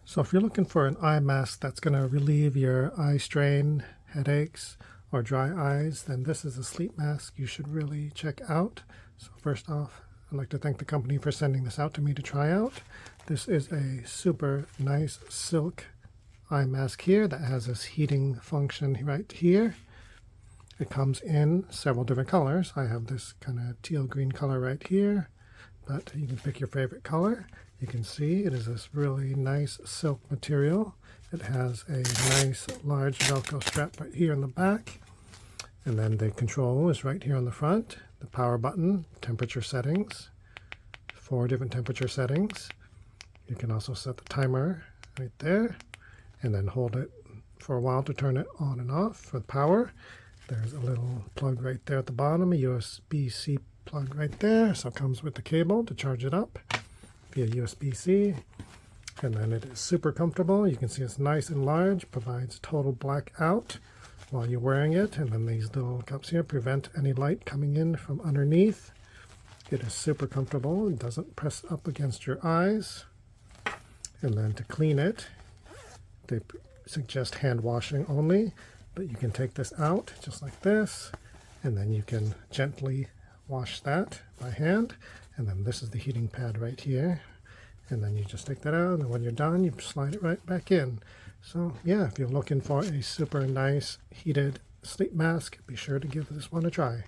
So if you're looking for an eye mask that's going to relieve your eye strain, headaches, or dry eyes, then this is a sleep mask you should really check out. So first off, I'd like to thank the company for sending this out to me to try out. This is a super nice silk eye mask here that has this heating function right here. It comes in several different colors. I have this kind of teal green color right here, but you can pick your favorite color. You can see it is this really nice silk material. It has a nice large Velcro strap right here in the back. And then the control is right here on the front. The power button, temperature settings, 4 different temperature settings. You can also set the timer right there and then hold it for a while to turn it on and off for the power. There's a little plug right there at the bottom, a USB-C plug right there. So it comes with the cable to charge it up via USB-C, and then it is super comfortable. You can see it's nice and large, provides total blackout while you're wearing it, and then these little cups here prevent any light coming in from underneath. It is super comfortable. It doesn't press up against your eyes. And then to clean it, they suggest hand washing only, but you can take this out just like this, and then you can gently wash that by hand. And then this is the heating pad right here. And then you just take that out, and when you're done, you slide it right back in. So yeah, if you're looking for a super nice heated sleep mask, be sure to give this one a try.